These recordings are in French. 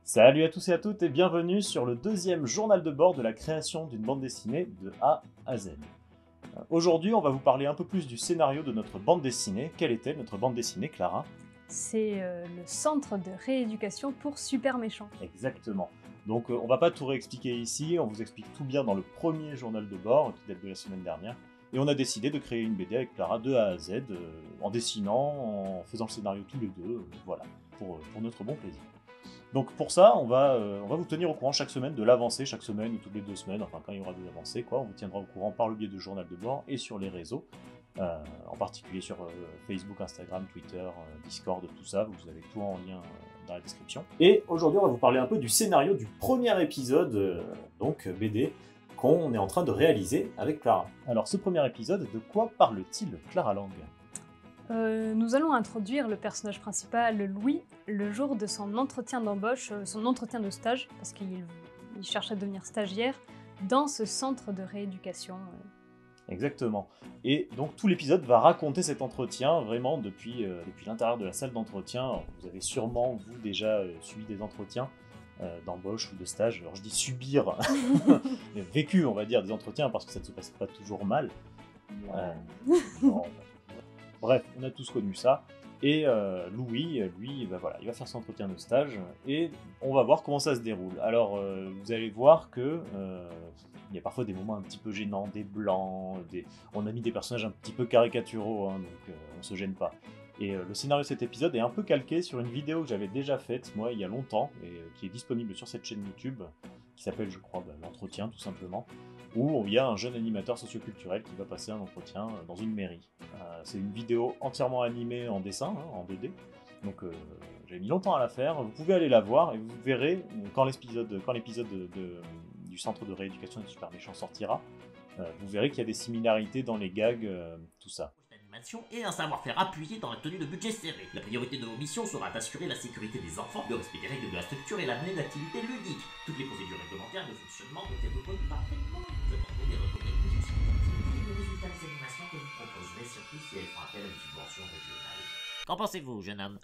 Salut à tous et à toutes et bienvenue sur le deuxième journal de bord de la création d'une bande dessinée de A à Z. Aujourd'hui, on va vous parler un peu plus du scénario de notre bande dessinée. Quelle était notre bande dessinée, Clara? C'est le centre de rééducation pour super méchants. Exactement. Donc on va pas tout réexpliquer ici, on vous explique tout bien dans le premier journal de bord qui date de la semaine dernière. Et on a décidé de créer une BD avec Clara de A à Z, en dessinant, en faisant le scénario tous les deux, voilà, pour notre bon plaisir. Donc pour ça, on va vous tenir au courant chaque semaine de l'avancée, chaque semaine ou toutes les 2 semaines, enfin quand il y aura des avancées, quoi. On vous tiendra au courant par le biais de journal de bord et sur les réseaux, en particulier sur Facebook, Instagram, Twitter, Discord, tout ça. Vous avez tout en lien dans la description. Et aujourd'hui, on va vous parler un peu du scénario du premier épisode, donc BD, qu'on est en train de réaliser avec Clara. Alors ce premier épisode, de quoi parle-t-il, Clara Lang? Nous allons introduire le personnage principal, Louis, le jour de son entretien d'embauche, son entretien de stage, parce qu'il cherche à devenir stagiaire, dans ce centre de rééducation. Exactement. Et donc tout l'épisode va raconter cet entretien vraiment depuis l'intérieur de la salle d'entretien. Alors, vous avez sûrement, vous, déjà subi des entretiens d'embauche ou de stage. Alors je dis subir, mais vécu, on va dire, des entretiens parce que ça ne se passe pas toujours mal. Non, bref, on a tous connu ça. Et Louis, lui, bah voilà, il va faire son entretien de stage et on va voir comment ça se déroule. Alors, vous allez voir que il y a parfois des moments un petit peu gênants, des blancs, on a mis des personnages un petit peu caricaturaux, hein, donc on se gêne pas. Et le scénario de cet épisode est un peu calqué sur une vidéo que j'avais déjà faite, moi, il y a longtemps, et qui est disponible sur cette chaîne YouTube, qui s'appelle, je crois, l'entretien, tout simplement, où il y a un jeune animateur socioculturel qui va passer un entretien dans une mairie. C'est une vidéo entièrement animée en dessin, hein, en 2D, donc j'ai mis longtemps à la faire. Vous pouvez aller la voir et vous verrez quand l'épisode du centre de rééducation des super méchants sortira, vous verrez qu'il y a des similarités dans les gags, tout ça. Et un savoir-faire appuyé dans la tenue de budget serré. La priorité de vos missions sera d'assurer la sécurité des enfants, de respecter les règles de la structure et l'amener d'activités ludiques. Toutes les procédures réglementaires de fonctionnement doivent être reconnues parfaitement. Cependant, des recommandations le résultat des animations que vous proposerez, surtout si elles font appel à une subvention régionale. Qu'en pensez-vous, jeune homme?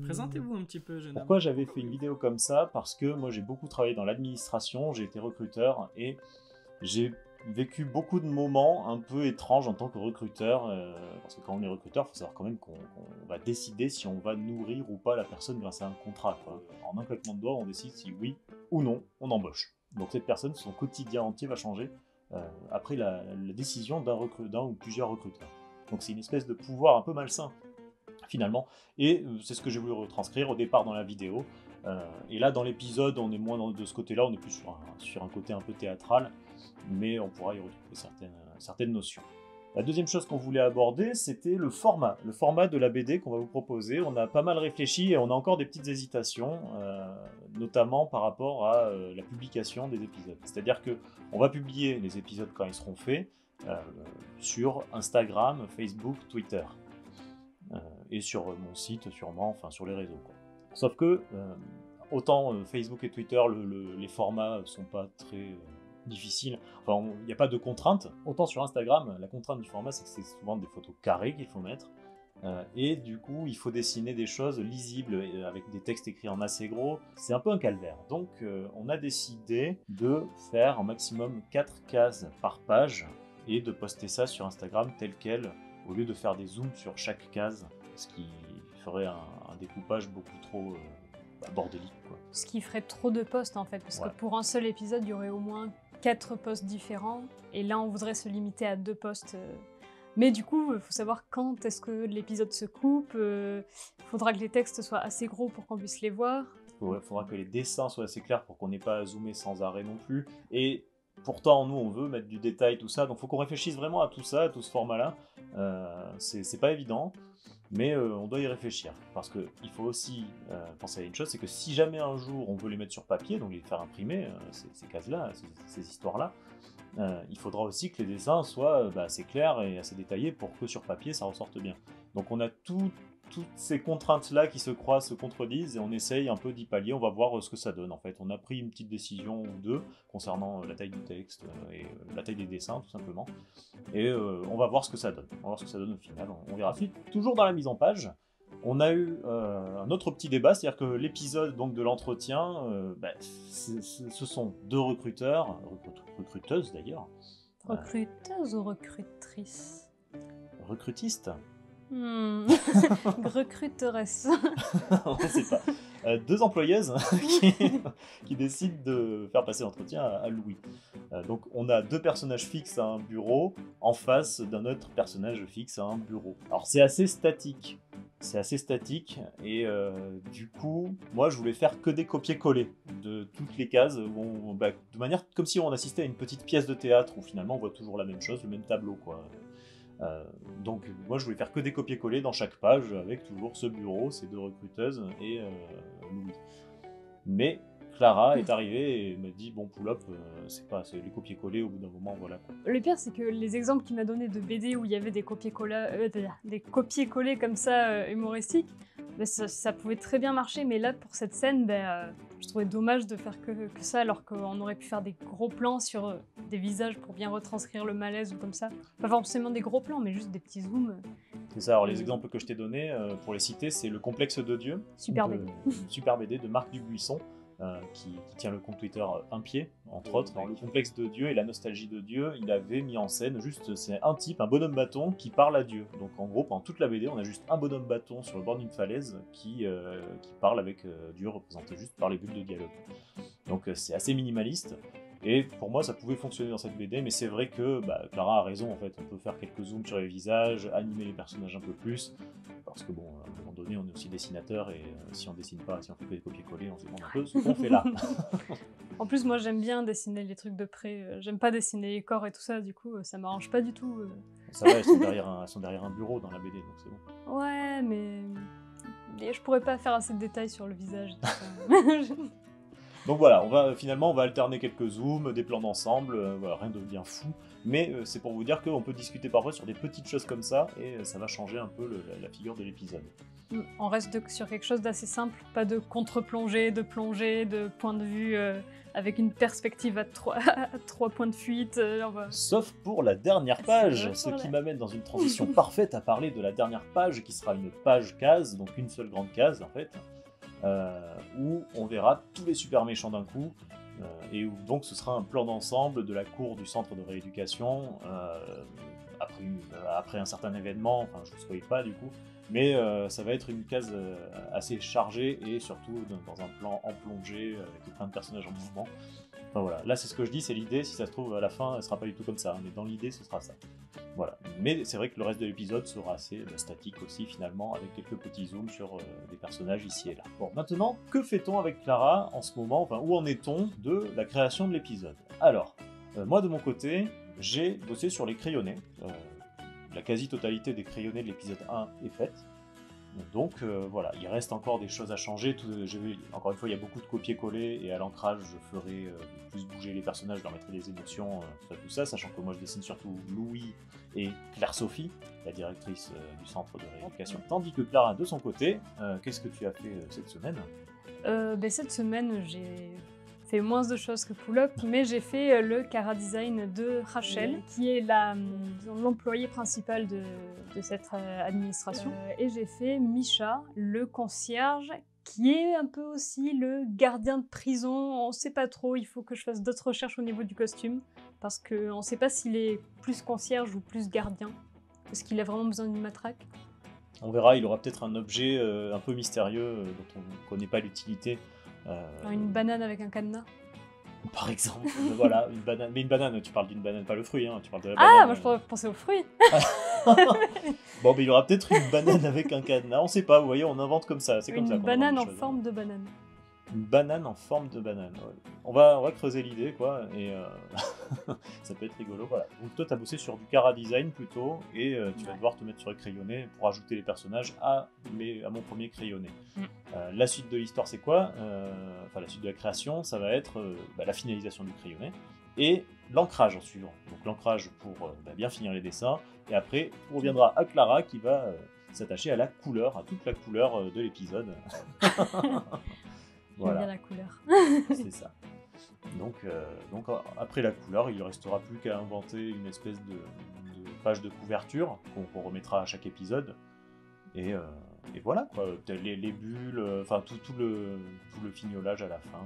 Présentez-vous un petit peu, jeune homme. Pourquoi j'avais fait une vidéo comme ça? Parce que moi j'ai beaucoup travaillé dans l'administration, j'ai été recruteur et j'ai vécu beaucoup de moments un peu étranges en tant que recruteur, parce que quand on est recruteur, il faut savoir quand même qu'on va décider si on va nourrir ou pas la personne grâce à un contrat, quoi. En un claquement de doigts, on décide si oui ou non on embauche. Donc cette personne, son quotidien entier va changer après la décision d'un ou plusieurs recruteurs. Donc c'est une espèce de pouvoir un peu malsain, finalement, et c'est ce que j'ai voulu retranscrire au départ dans la vidéo. Et là, dans l'épisode, on est moins de ce côté-là, on est plus sur un côté un peu théâtral, mais on pourra y retrouver certaines notions. La deuxième chose qu'on voulait aborder, c'était le format de la BD qu'on va vous proposer. On a pas mal réfléchi et on a encore des petites hésitations, notamment par rapport à la publication des épisodes. C'est-à-dire qu'on va publier les épisodes quand ils seront faits sur Instagram, Facebook, Twitter. Et sur mon site sûrement, enfin sur les réseaux, quoi. Sauf que autant Facebook et Twitter, les formats sont pas très difficiles, enfin il n'y a pas de contrainte, autant sur Instagram, la contrainte du format c'est que c'est souvent des photos carrées qu'il faut mettre, et du coup il faut dessiner des choses lisibles avec des textes écrits en assez gros, c'est un peu un calvaire. Donc on a décidé de faire un maximum 4 cases par page et de poster ça sur Instagram tel quel, au lieu de faire des zooms sur chaque case, ce qui ferait un découpage beaucoup trop bordélique, quoi. Ce qui ferait trop de posts en fait, parce que pour un seul épisode, il y aurait au moins 4 posts différents, et là on voudrait se limiter à 2 posts. Mais du coup, il faut savoir quand est-ce que l'épisode se coupe, il faudra que les textes soient assez gros pour qu'on puisse les voir. Il faudra que les dessins soient assez clairs pour qu'on n'ait pas à zoomer sans arrêt non plus, et pourtant, nous, on veut mettre du détail, tout ça, donc il faut qu'on réfléchisse vraiment à tout ça, à tout ce format-là. C'est pas évident, mais on doit y réfléchir, parce qu'il faut aussi penser à une chose, c'est que si jamais un jour on veut les mettre sur papier, donc les faire imprimer, ces cases-là, ces histoires-là, il faudra aussi que les dessins soient assez clairs et assez détaillés pour que sur papier ça ressorte bien. Donc on a toutes ces contraintes-là qui se croisent, se contredisent, et on essaye un peu d'y pallier. On va voir ce que ça donne en fait. On a pris une petite décision ou deux concernant la taille du texte et la taille des dessins tout simplement. Et on va voir ce que ça donne. On va voir ce que ça donne au final. On verra. Toujours dans la mise en page, On a eu un autre petit débat, c'est-à-dire que l'épisode donc de l'entretien, ce sont deux recruteurs, recruteuses d'ailleurs. Recruteuse ou recrutrice? Recrutistes. Recruteresse. On ne sait pas. Deux employeuses qui décident de faire passer l'entretien à Louis. Donc on a deux personnages fixes à un bureau en face d'un autre personnage fixe à un bureau. Alors c'est assez statique. Et du coup, moi je voulais faire que des copier-coller de toutes les cases de manière comme si on assistait à une petite pièce de théâtre où finalement on voit toujours la même chose, le même tableau quoi. Donc moi je voulais faire que des copier-coller dans chaque page avec toujours ce bureau, ces deux recruteuses et Louis. Mais Clara est arrivée et m'a dit bon pull-up, c'est les copier-coller au bout d'un moment, voilà quoi. Le pire c'est que les exemples qu'il m'a donné de BD où il y avait des copier-coller comme ça humoristiques, ça pouvait très bien marcher, mais là pour cette scène, je trouvais dommage de faire que ça alors qu'on aurait pu faire des gros plans sur des visages pour bien retranscrire le malaise ou comme ça. Pas forcément des gros plans, mais juste des petits zooms. C'est ça, alors les exemples que je t'ai donnés, pour les citer, c'est Le Complexe de Dieu, super BD. Super BD de Marc Dubuisson, qui tient le compte Twitter Un Pied, entre autres. Alors, Le Complexe de Dieu et la nostalgie de Dieu, il avait mis en scène c'est un type, un bonhomme bâton qui parle à Dieu. Donc en gros, pendant toute la BD, on a juste un bonhomme bâton sur le bord d'une falaise qui parle avec Dieu, représenté juste par les bulles de dialogue. Donc c'est assez minimaliste. Et pour moi, ça pouvait fonctionner dans cette BD, mais c'est vrai que Clara a raison, en fait. On peut faire quelques zooms sur les visages, animer les personnages un peu plus, parce que bon, à un moment donné, on est aussi dessinateur, et si on dessine pas, si on fait que des copier-coller, on se demande un peu ce qu'on fait là. En plus, moi, j'aime bien dessiner les trucs de près. J'aime pas dessiner les corps et tout ça, du coup, ça m'arrange pas du tout. Ça va, elles sont derrière un bureau dans la BD, donc c'est bon. Ouais, mais je pourrais pas faire assez de détails sur le visage. Donc voilà, on va alterner quelques zooms, des plans d'ensemble, rien de bien fou, mais c'est pour vous dire qu'on peut discuter parfois sur des petites choses comme ça, et ça va changer un peu la figure de l'épisode. On reste sur quelque chose d'assez simple, pas de contre-plongée, de plongée, de point de vue avec une perspective à trois points de fuite. Sauf pour la dernière page, ce qui m'amène dans une transition parfaite à parler de la dernière page, qui sera une page case, donc une seule grande case en fait. Où on verra tous les super méchants d'un coup, et où donc ce sera un plan d'ensemble de la cour du centre de rééducation après un certain événement, enfin je ne vous spoil pas du coup, mais ça va être une case assez chargée et surtout dans un plan en plongée avec plein de personnages en mouvement. Enfin voilà, là c'est ce que je dis, c'est l'idée, si ça se trouve à la fin elle sera pas du tout comme ça, mais dans l'idée ce sera ça. Voilà, mais c'est vrai que le reste de l'épisode sera assez statique aussi finalement, avec quelques petits zooms sur des personnages ici et là. Bon, maintenant, que fait-on avec Clara en ce moment, enfin où en est-on de la création de l'épisode? Alors, moi de mon côté, j'ai bossé sur les crayonnés, la quasi-totalité des crayonnés de l'épisode 1 est faite. Donc voilà, il reste encore des choses à changer. Encore une fois, il y a beaucoup de copier-coller et à l'ancrage, je ferai plus bouger les personnages, je leur mettrai des émotions, tout ça, sachant que moi je dessine surtout Louis et Claire-Sophie, la directrice du centre de rééducation. Tandis que Clara, de son côté, qu'est-ce que tu as fait cette semaine? Cette semaine, j'ai fait moins de choses que Pull-Up, mais j'ai fait le chara-design de Rachel, qui est l'employé principal de cette administration. Et j'ai fait Misha, le concierge, qui est un peu aussi le gardien de prison. On sait pas trop, il faut que je fasse d'autres recherches au niveau du costume, parce qu'on sait pas s'il est plus concierge ou plus gardien. Est-ce qu'il a vraiment besoin d'une matraque? On verra, il aura peut-être un objet un peu mystérieux dont on ne connaît pas l'utilité. Une banane avec un cadenas. Par exemple, voilà, une banane. Mais une banane, tu parles d'une banane, pas le fruit, hein, tu parles de la banane. Ah, moi je pensais aux fruits. Bon, mais il y aura peut-être une banane avec un cadenas, on sait pas, vous voyez, on invente comme ça, c'est comme ça. Une banane en forme de banane. Une banane en forme de banane, ouais. On va creuser l'idée, quoi, et ça peut être rigolo, voilà. Donc toi, t'as bossé sur du chara-design plutôt, et tu vas devoir te mettre sur le crayonné pour ajouter les personnages à mon premier crayonné. La suite de l'histoire, c'est quoi? Enfin, la suite de la création, ça va être la finalisation du crayonné, et l'ancrage en suivant. Donc l'ancrage pour bien finir les dessins, et après, on reviendra à Clara qui va s'attacher à la couleur, à toute la couleur de l'épisode. Voilà. J'aime bien la couleur. C'est ça. Donc après la couleur, il ne restera plus qu'à inventer une espèce de page de couverture qu'on remettra à chaque épisode. Et voilà, quoi. Les bulles, enfin tout le fignolage à la fin.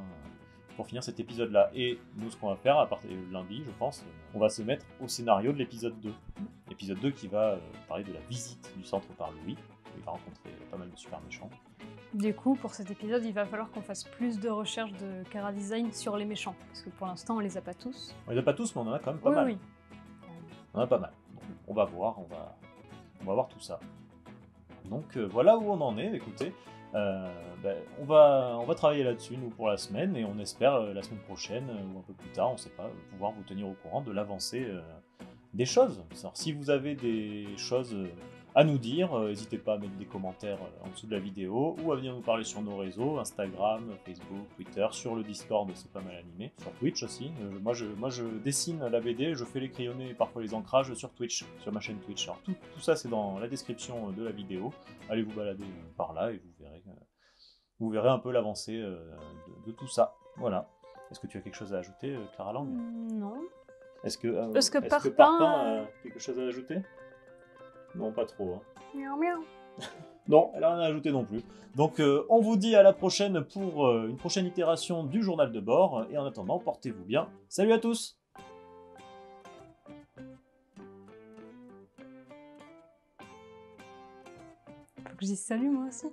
Pour finir cet épisode-là. Et nous, ce qu'on va faire, à partir de lundi, je pense, on va se mettre au scénario de l'épisode 2. L'épisode 2 qui va parler de la visite du centre par Louis. Il va rencontrer pas mal de super méchants. Du coup, pour cet épisode, il va falloir qu'on fasse plus de recherches de chara-design sur les méchants. Parce que pour l'instant, on les a pas tous. On les a pas tous, mais on en a quand même pas mal. Oui. On en a pas mal. Donc, on va voir, on va voir tout ça. Donc voilà où on en est, écoutez. On va travailler là-dessus, nous, pour la semaine, et on espère la semaine prochaine, ou un peu plus tard, on ne sait pas, pouvoir vous tenir au courant de l'avancée des choses. Alors, si vous avez des choses à nous dire, n'hésitez pas à mettre des commentaires en dessous de la vidéo, ou à venir nous parler sur nos réseaux, Instagram, Facebook, Twitter, sur le Discord, c'est pas mal animé, sur Twitch aussi. Moi, je dessine la BD, je fais les crayonnés et parfois les ancrages sur Twitch, sur ma chaîne Twitch. Alors, tout ça, c'est dans la description de la vidéo. Allez vous balader par là et vous verrez un peu l'avancée de tout ça. Voilà. Est-ce que tu as quelque chose à ajouter, Clara Lang ? Non. Est-ce que Parpin a quelque chose à ajouter ? Non, pas trop. Hein. Miaou miaou. Non, elle n'a rien à ajouter non plus. Donc, on vous dit à la prochaine pour une prochaine itération du journal de bord. Et en attendant, portez-vous bien. Salut à tous! Faut que je dise salut, moi aussi.